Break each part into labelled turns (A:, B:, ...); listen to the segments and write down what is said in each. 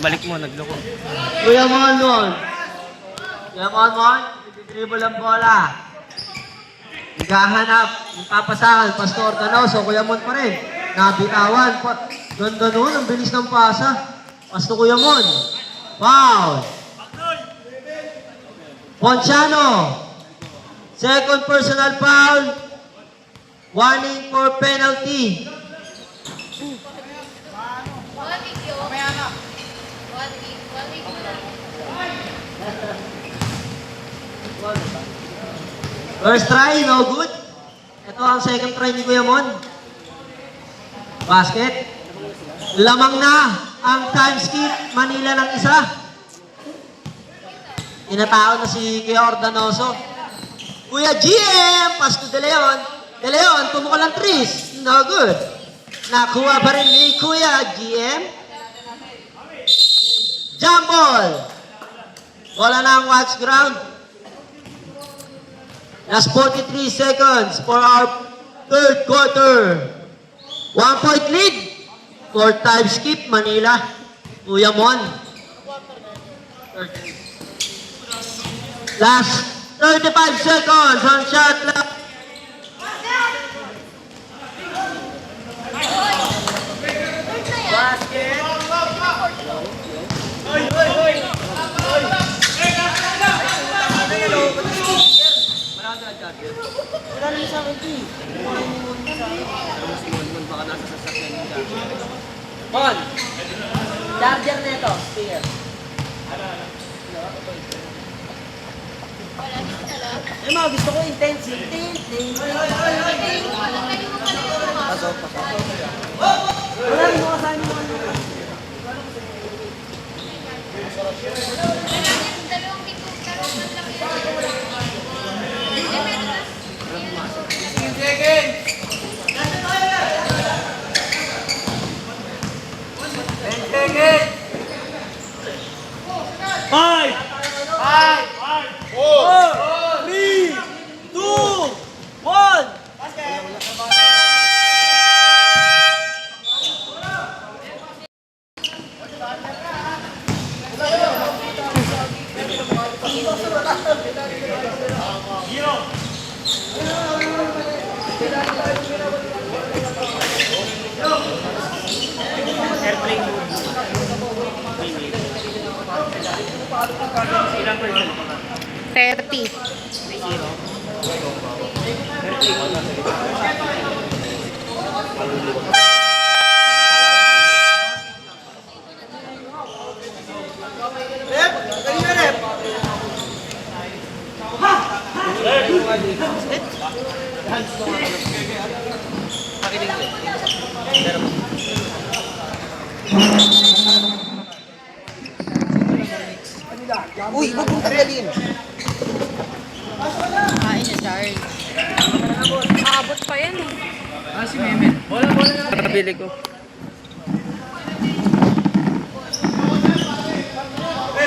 A: Balik mo, nagloko.
B: Kuya Mon. Kuya Mon, dribble ang bola. Naghahanap, yung papasahan, Pastor Canoso, Kuya Mon pa rin. Nabitawan. Ganda nun, ang bilis ng pasa. Pastor Kuya Mon. Foul. Ponciano. Second personal foul. Warning for penalty. First try, no good. Ito ang second try ni Kuya Mon. Basket. Lamang na ang time skip. Manila ng isa. Inatao na si Kuya Ordanoso. Kuya GM, pass to De Leon. De Leon, tumukol ang trees. No good. Nakuha pa rin ni Kuya GM. Jump ball. Wala na ang watch ground. Last 43 seconds for our third quarter. 1-point lead. Fourth time skip, Manila. Kuya Mon. Last 35 seconds on shot clock. Basket. Wala naman sa akin ito eh. Baka nasa sasakyan yung charger. Mon! Charger na ito. Spear. Eh mga gusto ko intensity. Pasok. Wala rin mo kasahin mo. Five, four, three, two, one.
A: Airplane mode. Ilang person?
C: 30.
B: Uy, wag mong tagalin.
C: Kain na, Charles. Aabot pa yan eh.
A: Si Meme. Bola na. Pabili ko.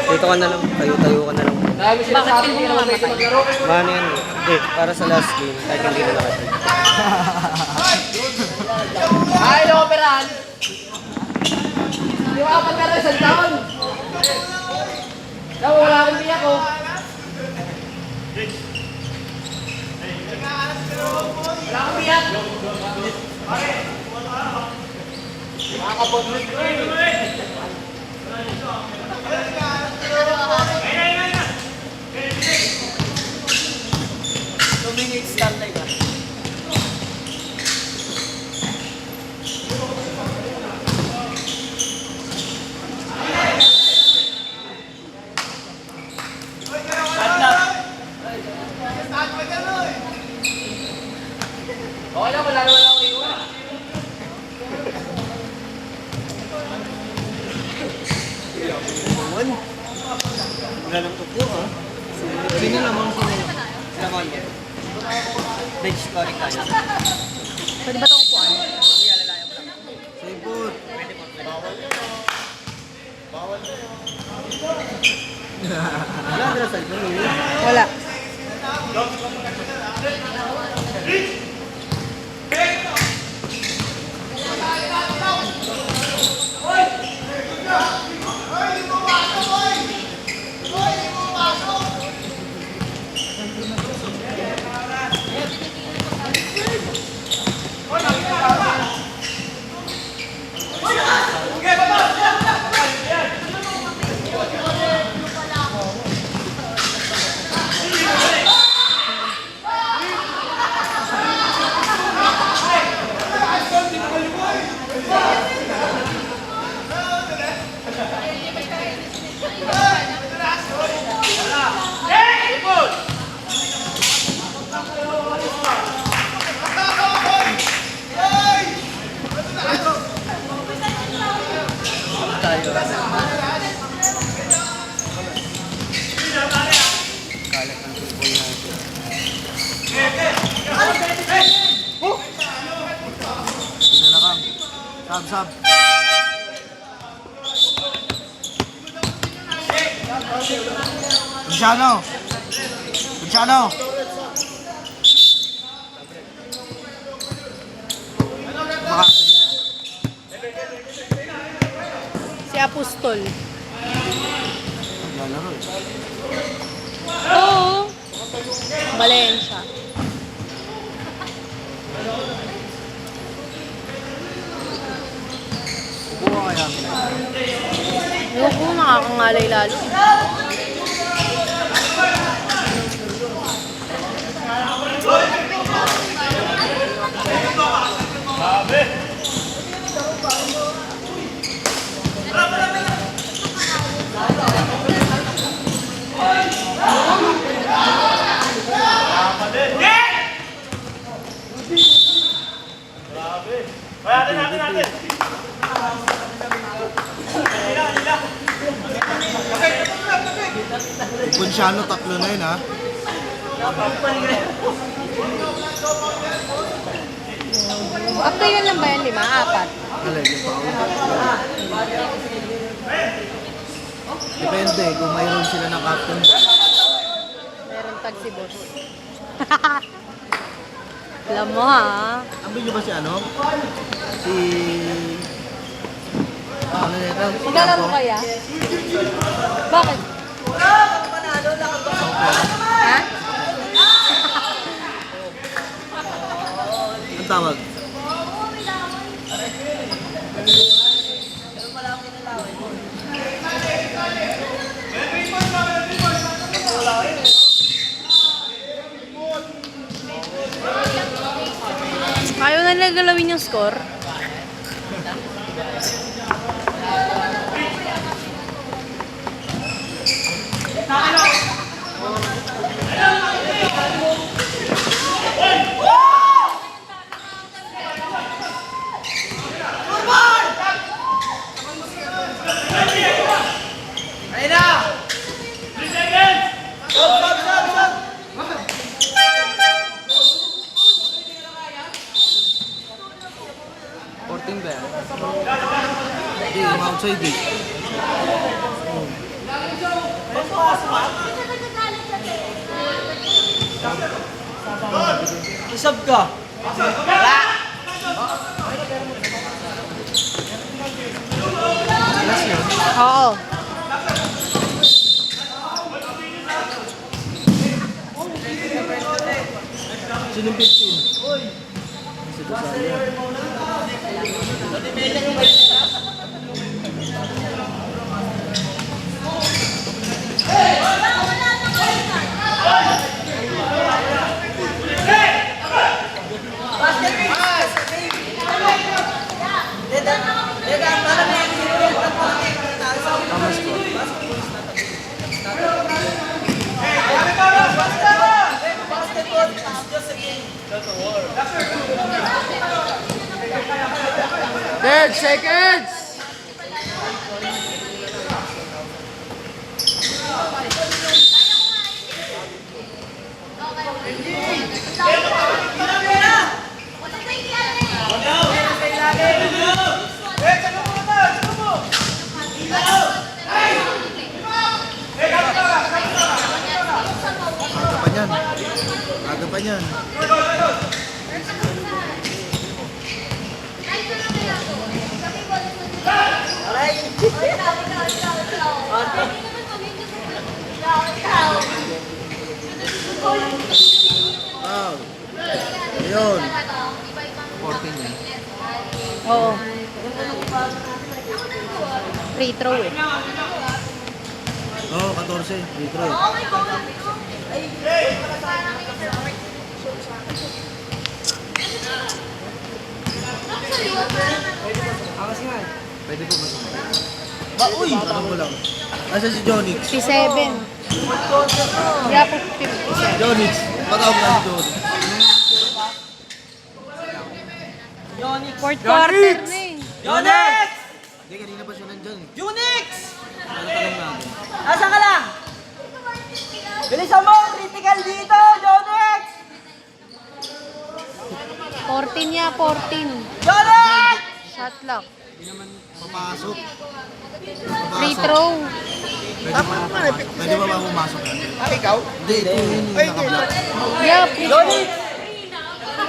A: Dito ka na lang. Tayo ka na lang.
C: Bakit hindi mo mamatay?
A: Mano yan eh. Para sa last game. Kahit hindi na nakatay.
B: Ay, operahan. Di ba kapag meron isang taon? Daw, wala akong biyak ko. Wala akong biyak. Makakapot. Minutes stand like that. Okay lang, wala naman ako iwan.
A: Wala lang tupo ha. Sino namang sino? Sila ko yan. Bench scoring tayo.
C: Pwede ba ito upuan?
A: Sige, alalaya mo lang. Say good. Pwede po. Bawal. Wala na sa cellphone.
C: Wala.
A: tayo. Kalat ang football natin. Sino na kang? Sab. Luciano! Baka.
C: Si Apostol.
A: Naglalaro eh.
C: Oo. Valencia.
A: Upo ka kaya.
C: Ayoko, nakakangalay lalo.
A: Luciano, tatlo na yun ha.
C: After yun lang ba yan? 5, 4?
A: Alay, yung pa. Depende kung mayroon sila ng captain.
C: Meron tag si boss. Alam mo ha?
A: Ambil nyo ba si ano? Si... Ano nito?
C: Maglalaro kaya? Bakit? Ha?
A: Ang tawag?
C: Ayaw na nila galawin yung score.
A: Porting ba yan? Hindi, yung outside eh. Isab ka!
C: Oo.
A: Sinong 15? Si Rosario. Tama score. Third seconds! Aga pa niyan. Wow. Ayun. 14 yan.
C: Oo. Free throw eh.
A: Oo, 14. Litro eh. Pwede po ba sa uy! Tanong ko lang. Asa si Jonix?
C: 57. Kaya po 57.
A: Jonix. Patawag na si Jonix.
C: Fourth quarter na eh.
A: Jonix!
D: Hindi, kanina pa siya nandyan eh.
A: Unix!
D: Ano tanong natin?
A: Asa ka lang? Bilisan mo! Critical dito, Jonix!
C: 14 niya, 14.
A: Jonix!
C: Shot lock.
D: Hindi naman papasok.
C: Free throw.
D: Pwede ba ba pumasok yan?
A: Ah, ikaw?
D: Hindi, ito yung naka-block.
C: Yeah, free throw.
A: Jonix!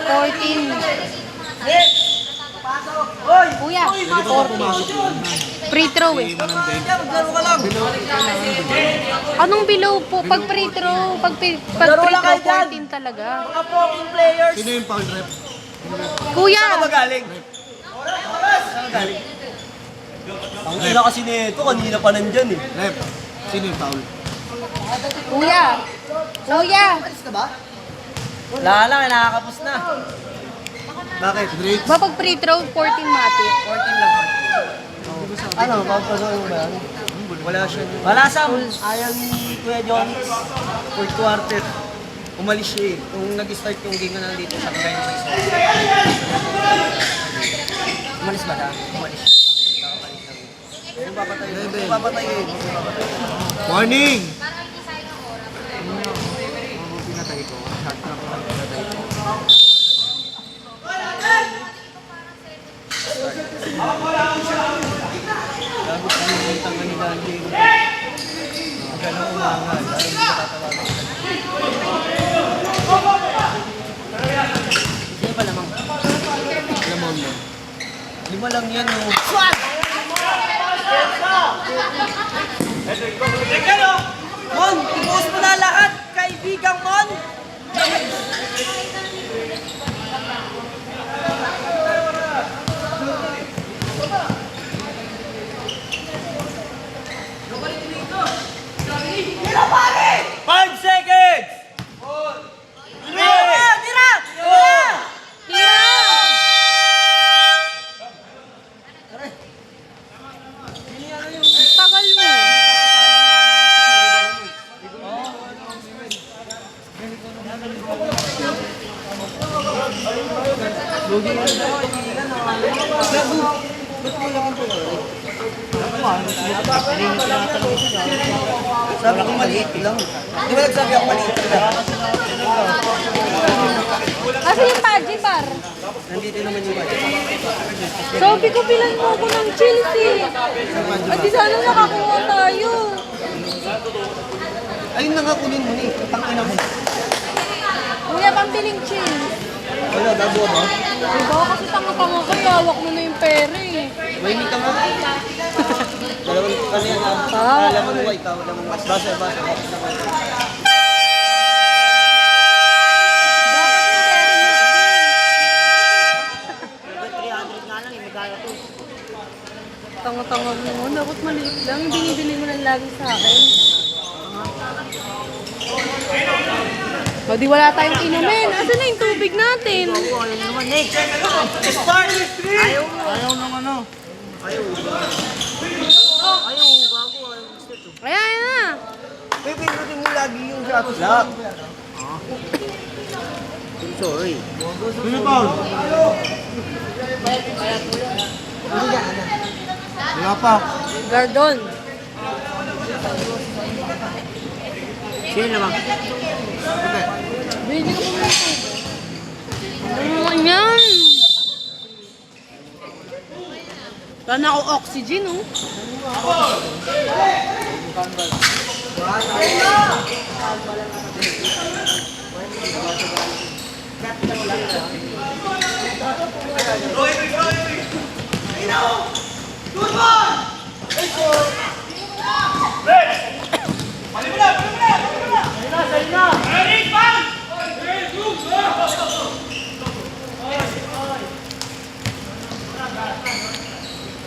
C: 14.
A: Hoy!
C: Kuya,
D: Pwede ba ba pumasok yun?
C: free throw eh.
A: Maglaro ka lang!
C: Anong below po? Pag free throw, pag free
A: Laro lang
C: throw,
A: kayo dyan.
C: 14 talaga.
A: Mga fucking players!
D: Sino yung foul rep?
C: Kuya!
A: Saan ka magaling? Saan ka galing? Ang ina kasi nito, kanina pa nandyan eh.
D: Rep. Sino yung foul?
C: Kuya! Kuya!
A: Alis ka ba? Wala lang, nakakapos na. Bakit?
D: Drake.
C: Ba pag free throw, 14 mati.
A: 14 lang. Ano, papasokin mo ba yan? Wala siya. Wala Sam. Ayaw ni Kuya John. Fourth quarter. Umalis siya eh. Kung nag-start yung game na nandito sa kagaya ng isa. Umalis ba na? Umalis. Nakakalis lang. Kung papatay yun. Kung papatay yun.
D: Warning!
A: Pinatay ko. Shot na ko. Pinatay ko. Gago pa yung tanga ni Dante. Magalang umangal. Alam mo ba tatawagin? Sige pa lamang.
D: Lamang mo.
A: 5 lang yan, no? Mon, ibuhos mo na lahat, kaibigang Mon! Five seconds! Tira! Tira! Tira!
C: Tagal mo.
A: Sabi ko maliit lang. Di ba nagsabi ako maliit lang?
C: Kasi yung Paji par.
A: Nandito naman yung budget.
C: Sabi ko bilan mo ako ng Chelsea. At di sana nakakuha tayo.
A: Ayun na nga kunin mo ni. Tangina mo.
C: Kuya, pambiling chill.
A: Wala, gagawa ba?
C: Diba kasi tanga-tanga ko, hawak mo na yung pera eh.
A: May ka nga. Dalawang kami yan. Alam mo ba ikaw? Basa.
C: Dapat yung pera niya. Tanga-tanga mo, dapat maliit lang. Binibili mo lang lagi sa akin. O di wala tayong inumin. Asan na yung tubig natin?
A: Start! Ayaw mo.
D: Ayaw nung ano.
A: Ayaw, gago.
C: Kaya na.
A: Pipinutin mo lagi yung shot clock. I'm sorry.
D: Sino yung foul? Wala pa.
C: Gardon.
A: Sino naman?
D: Okay.
C: Bili ko muna ito. Ano naman yan? Sana ako oxygen, oh.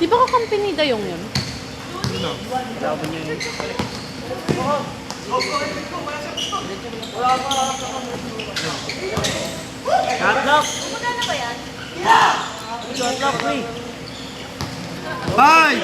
C: Di ba kakampi ni Dayong yun?
A: Shot clock! Shot clock, pre.
D: 5,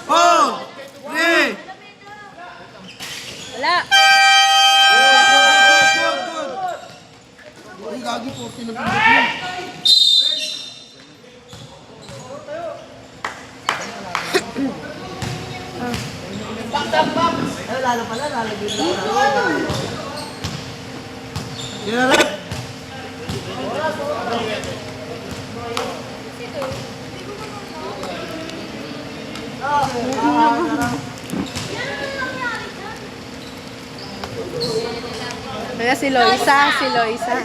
D: 4, 3.
C: Wala.
D: Uy, gagi 14 na pinag
A: Lalo pala, lalo din.
D: Kinarap.
C: Kaya si Loisa, si Loisa.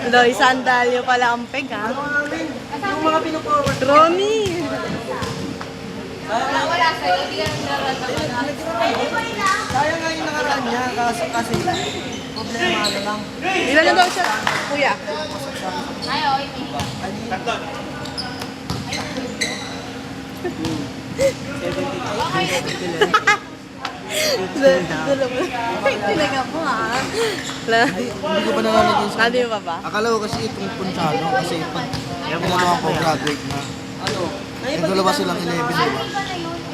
C: Loisa, ang dalyo pala ang peg, ha?
A: Yung mga pinupower.
C: Romy!
A: Sayang nga yung nakaraan niya, kasi problema ano lang.
C: Ilan na daw siya, kuya? Talaga po, ha?
D: Hindi ko pa nalalagyan sa...
C: Nadi mo ba?
D: Akala ko kasi itong punchano kasi pag pinagawa ko graduate na.
A: Ano?
D: Nagdalawa silang 11 diba?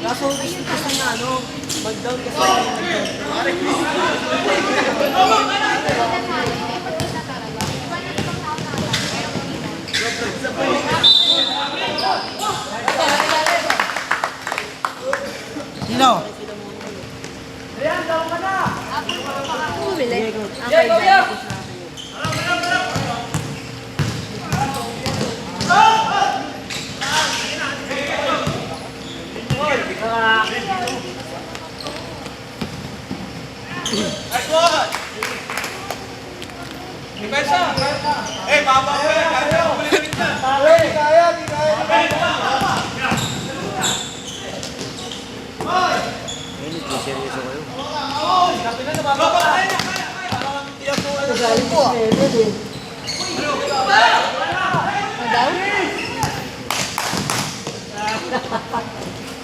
A: Kaso gusto ko na ano, mag-down kasi mag-down.
D: Sino?
C: Bumili.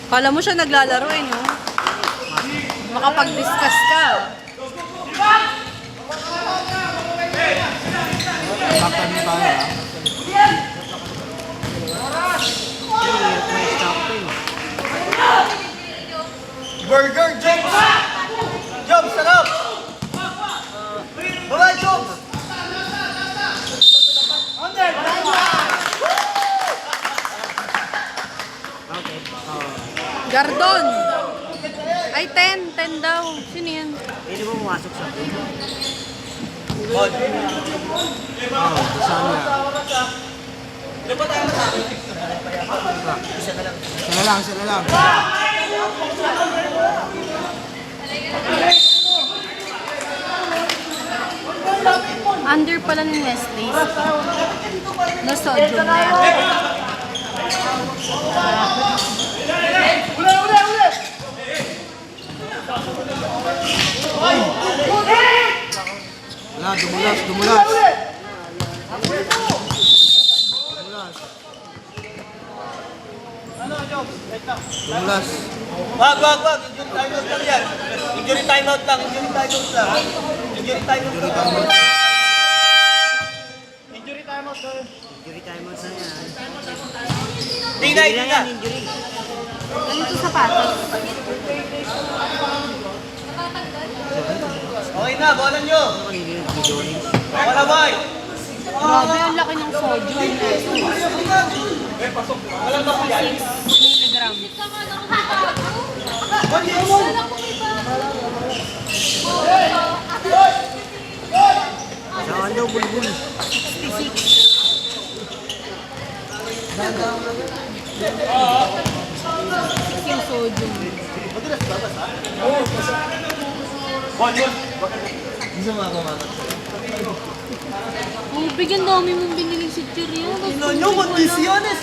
C: Kala mo siya naglalaro eh, no? Makapag-discuss ka.
D: Saktan mo tayo ha?
A: Burger, Jobs! Jobs, sarap! Bye-bye, Jobs!
C: Gardon! Ay, 10. 10 daw. Sino yan?
A: Pwede mo pumasok sa akin?
D: Saan yan? Sila lang.
C: Under pala ni Nestle. No sodium na yan.
D: Wala, dumulas. Dumulas.
A: Wag! Injury timeout lang yan. Injury timeout lang. Injury timeout lang. Injury timeout lang. Injury timeout lang. Injury timeout na yan. Tingnan.
C: Ganito sapatos.
A: Okay na, bola nyo. Bola, boy.
C: Grabe, ang laki ng sodium. 6 milligrams.
A: Saan daw bulbul?
C: 66 yung sodium.
A: Gusto mo ako, mama?
C: Oh, bigyan dami mong biniling si Cheerio.
A: Ino nyo, condiciones!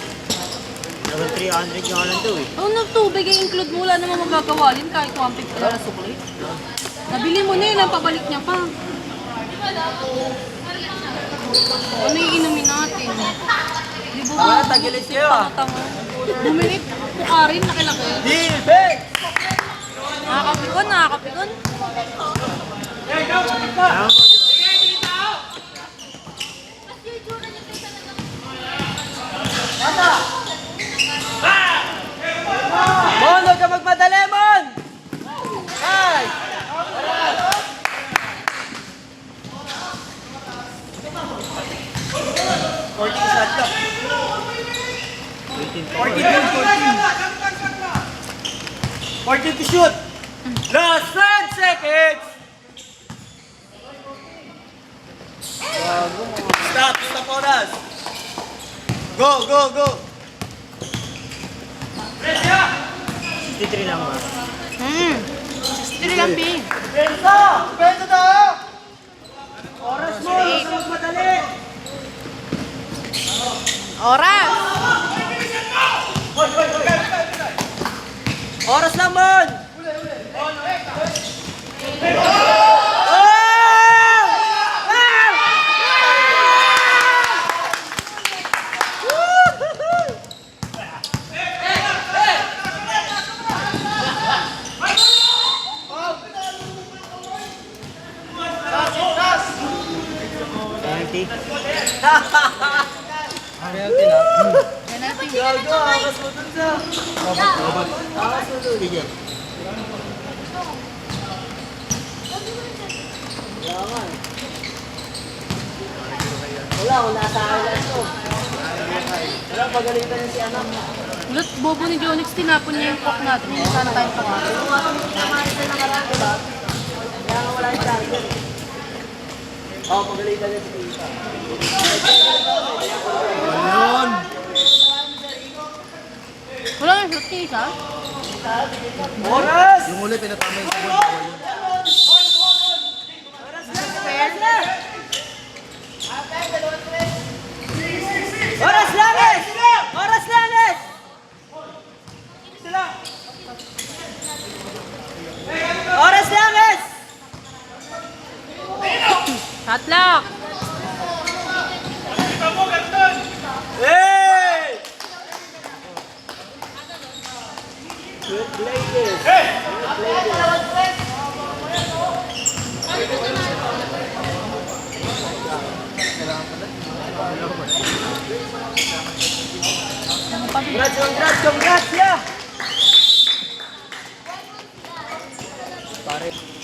A: Dapat 300 nga lang daw eh.
C: Oh, nagtubig ay include mo. Wala namang magagawa yun kahit 150 na sukli. Nabili mo na yun, ang pabalik niya pa. Ano yung inumin natin? Di ba?
A: Wala, tagilis kayo ah.
C: Tanga. Bumili mukha rin, laki-laki.
A: Dilbek!
C: Nakakapikon.
A: Mon, huwag ka magmadali, Mon! Ay! 14 to shoot. Last 10 seconds. Stop oras. Go, go, go.
D: 63 lang ba?
C: 63 lang, B.
A: Pensa! Pensa tayo! Oras mo! Oras madali!
C: Oras!
A: Oras naman!
D: Penalty na.
C: Penalty.
A: Gago, akas mo dun sa... Akas mo dun.
D: Sige.
A: Wala sa akin lang to. Wala, pagalitan niya si anak.
C: Ulit, bobo ni Jonix, tinapon niya yung cock natin. Hindi sana tayo pakain.
A: Yung mga pinamahin sa nakaraan, diba? Kaya nga wala yung charger. Oo, pagalitan niya si Tita.
D: Ayun.
C: Wala nga shoot niya isa.
A: Oras!
D: Yung uli, pinatama yung sabon.
A: Oras langis! Oras langis! Oras langis!
C: Shot lock!
A: Hey! Good ladies. Congrats, congrats, congrats, yeah!